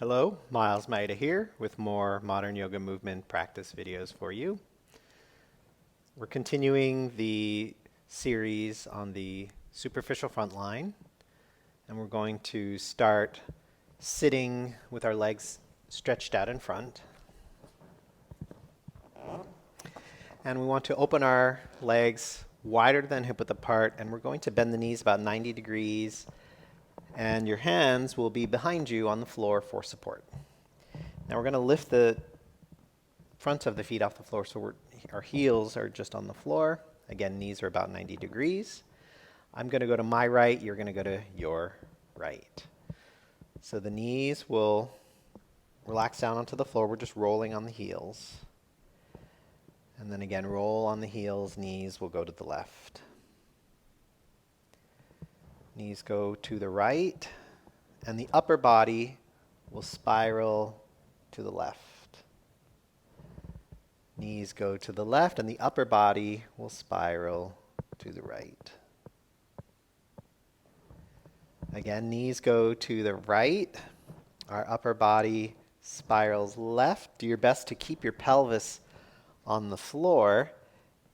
Hello, Miles Maida here with more modern yoga movement practice videos for you. We're continuing the series on the superficial front line, and we're going to start sitting with our legs stretched out in front. And we want to open our legs wider than hip width apart, and we're going to bend the knees about 90 degrees, and your hands will be behind you on the floor for support. Now we're going to lift the fronts of the feet off the floor so our heels are just on the floor. Again, knees are about 90 degrees. I'm going to go to my right, you're going to go to your right. So the knees will relax down onto the floor. We're just rolling on the heels. And then again, roll on the heels, knees will go to the left. Knees go to the right, and the upper body will spiral to the left. Knees go to the left, and the upper body will spiral to the right. Again, knees go to the right. Our upper body spirals left. Do your best to keep your pelvis on the floor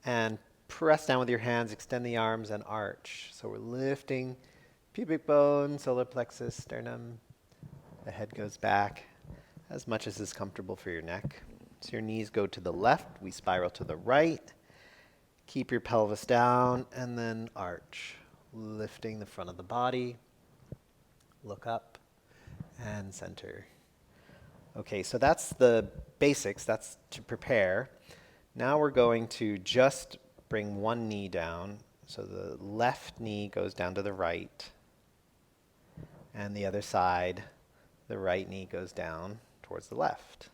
and press down with your hands, extend the arms and arch. So we're lifting pubic bone, solar plexus, sternum. The head goes back as much as is comfortable for your neck. So your knees go to the left, we spiral to the right. Keep your pelvis down and then arch, lifting the front of the body. Look up and center. Okay, so that's the basics, that's to prepare. Now we're going to just bring one knee down. So the left knee goes down to the right. And the other side, the right knee goes down towards the left.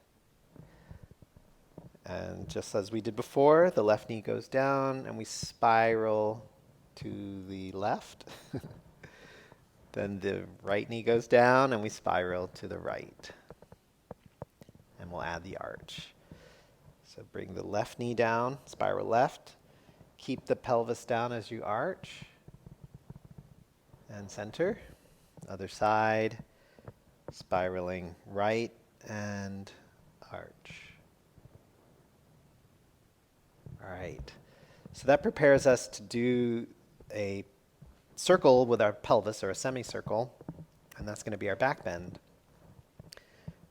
And just as we did before, the left knee goes down and we spiral to the left. Then the right knee goes down and we spiral to the right. And we'll add the arch. So bring the left knee down, spiral left. Keep the pelvis down as you arch. And center. Other side, spiraling right and arch. All right. So that prepares us to do a circle with our pelvis, or a semicircle, and that's going to be our back bend.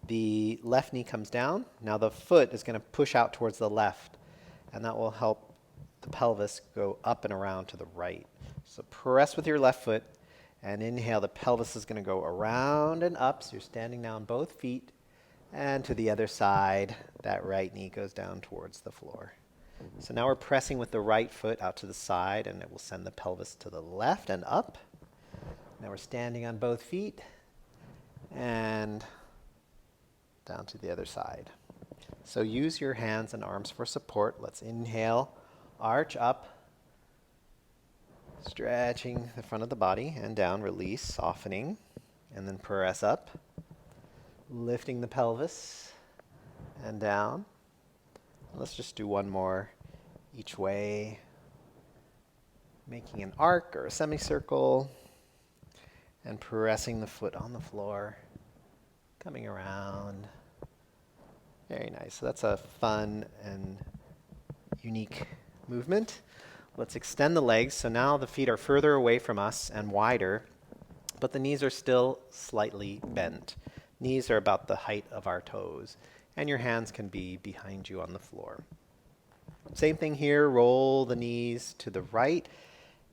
The left knee comes down. Now the foot is going to push out towards the left, and that will help the pelvis go up and around to the right. So press with your left foot, and inhale, the pelvis is going to go around and up, so you're standing now on both feet, and to the other side, that right knee goes down towards the floor. So now we're pressing with the right foot out to the side, and it will send the pelvis to the left and up. Now we're standing on both feet, and down to the other side. So use your hands and arms for support. Let's inhale, arch up, stretching the front of the body, and down, release, softening, and then press up, lifting the pelvis, and down. Let's just do one more each way, making an arc or a semicircle, and pressing the foot on the floor, coming around. Very nice. So that's a fun and unique movement. Let's extend the legs. So now the feet are further away from us and wider, but the knees are still slightly bent. Knees are about the height of our toes, and your hands can be behind you on the floor. Same thing here, roll the knees to the right,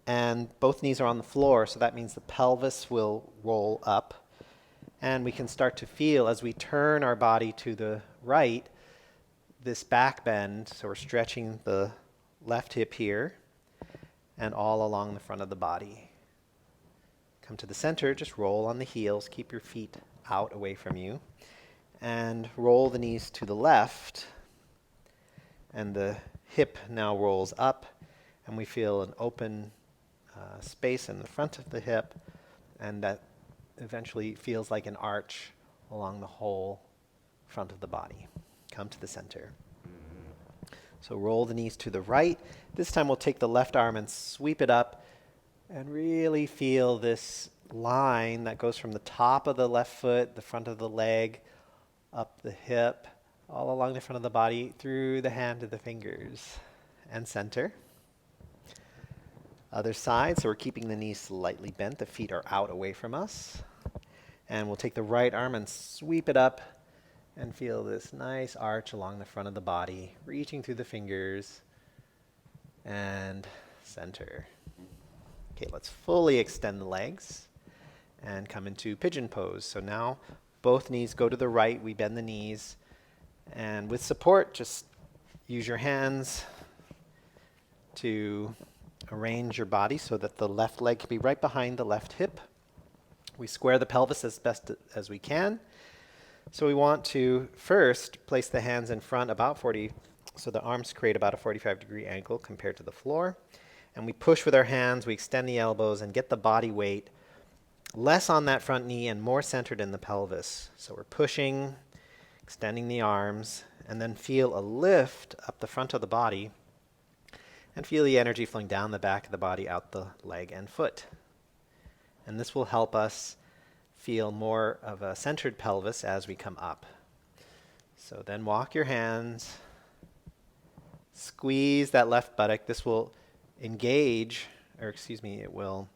and both knees are on the floor, so that means the pelvis will roll up, and we can start to feel as we turn our body to the right, this back bend. So we're stretching the left hip here, and all along the front of the body. Come to the center, just roll on the heels, keep your feet out away from you, and roll the knees to the left, and the hip now rolls up, and we feel an open space in the front of the hip, and that eventually feels like an arch along the whole front of the body. Come to the center. So roll the knees to the right. This time we'll take the left arm and sweep it up and really feel this line that goes from the top of the left foot, the front of the leg, up the hip, all along the front of the body, through the hand to the fingers, and center. Other side, so we're keeping the knees slightly bent, the feet are out away from us. And we'll take the right arm and sweep it up and feel this nice arch along the front of the body, reaching through the fingers and center. Okay, let's fully extend the legs and come into pigeon pose. So now both knees go to the right, we bend the knees, and with support, just use your hands to arrange your body so that the left leg can be right behind the left hip. We square the pelvis as best as we can. So we want to first place the hands in front about 40, so the arms create about a 45-degree angle compared to the floor. And we push with our hands, we extend the elbows and get the body weight less on that front knee and more centered in the pelvis. So we're pushing, extending the arms, and then feel a lift up the front of the body and feel the energy flowing down the back of the body, out the leg and foot. And this will help us feel more of a centered pelvis as we come up. So then walk your hands, squeeze that left buttock. This will it will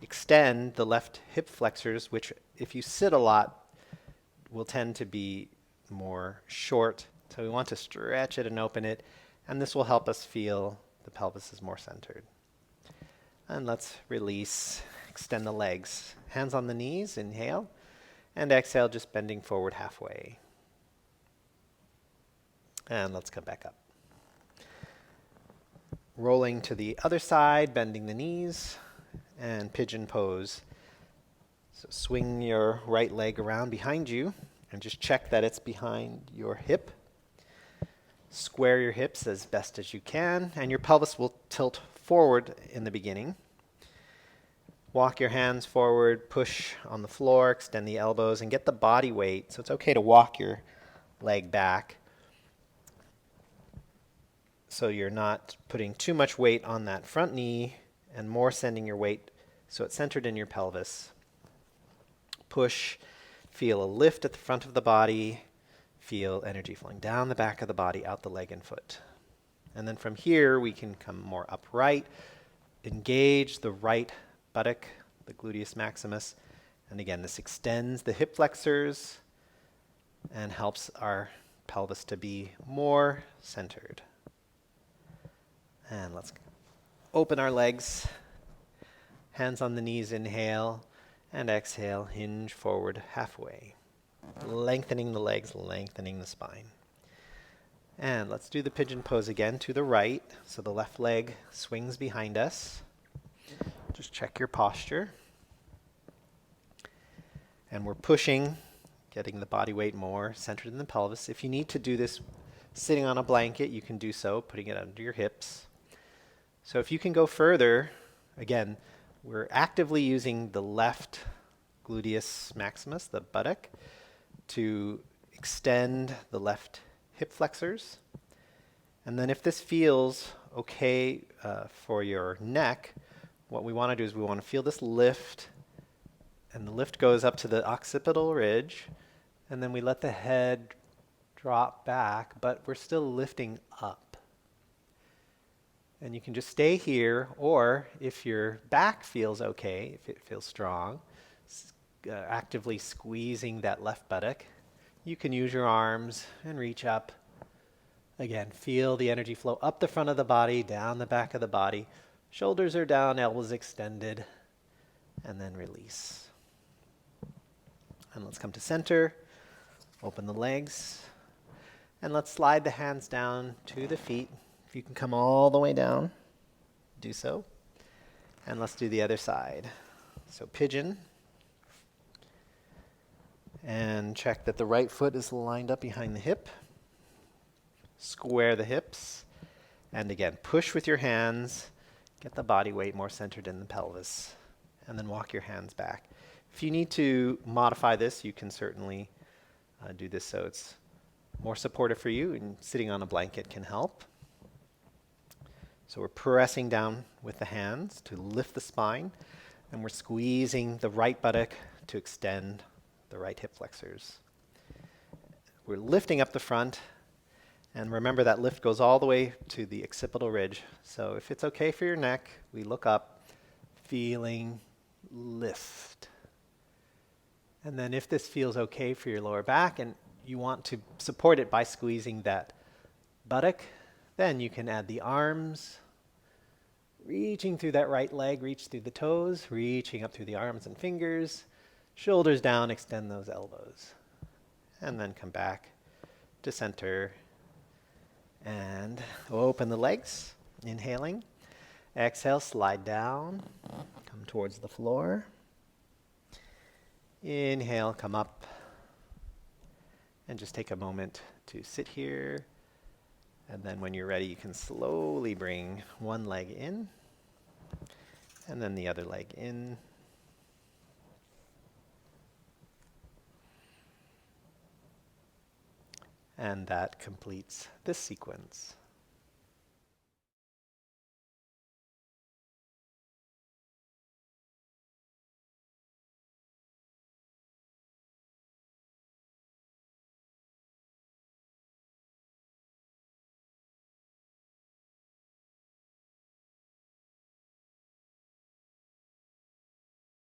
extend the left hip flexors, which if you sit a lot will tend to be more short. So we want to stretch it and open it, and this will help us feel the pelvis is more centered. And let's release. Extend the legs. Hands on the knees, inhale. And exhale, just bending forward halfway. And let's come back up. Rolling to the other side, bending the knees, and pigeon pose. So swing your right leg around behind you, and just check that it's behind your hip. Square your hips as best as you can, and your pelvis will tilt forward in the beginning. Walk your hands forward, push on the floor, extend the elbows, and get the body weight. So it's okay to walk your leg back so you're not putting too much weight on that front knee and more sending your weight so it's centered in your pelvis. Push, feel a lift at the front of the body, feel energy flowing down the back of the body, out the leg and foot. And then from here, we can come more upright, engage the right buttock, the gluteus maximus. And again, this extends the hip flexors and helps our pelvis to be more centered. And let's open our legs. Hands on the knees, inhale, and exhale, hinge forward halfway. Lengthening the legs, lengthening the spine. And let's do the pigeon pose again to the right. So the left leg swings behind us. Just check your posture. And we're pushing, getting the body weight more centered in the pelvis. If you need to do this sitting on a blanket, you can do so, putting it under your hips. So if you can go further, again, we're actively using the left gluteus maximus, the buttock, to extend the left hip flexors. And then if this feels okay for your neck, what we want to do is we want to feel this lift, and the lift goes up to the occipital ridge, and then we let the head drop back, but we're still lifting up. And you can just stay here, or if your back feels okay, if it feels strong, actively squeezing that left buttock, you can use your arms and reach up. Again, feel the energy flow up the front of the body, down the back of the body. Shoulders are down, elbows extended, and then release. And let's come to center, open the legs, and let's slide the hands down to the feet. If you can come all the way down, do so. And let's do the other side. So pigeon. And check that the right foot is lined up behind the hip. Square the hips. And again, push with your hands. Get the body weight more centered in the pelvis. And then walk your hands back. If you need to modify this, you can certainly do this so it's more supportive for you, and sitting on a blanket can help. So we're pressing down with the hands to lift the spine. And we're squeezing the right buttock to extend the right hip flexors. We're lifting up the front, and remember that lift goes all the way to the occipital ridge. So if it's okay for your neck, we look up, feeling lift. And then if this feels okay for your lower back and you want to support it by squeezing that buttock, then you can add the arms, reaching through that right leg, reach through the toes, reaching up through the arms and fingers, shoulders down, extend those elbows. And then come back to center and open the legs, inhaling. Exhale, slide down, come towards the floor. Inhale, come up, and just take a moment to sit here. And then when you're ready, you can slowly bring one leg in, and then the other leg in. And that completes this sequence.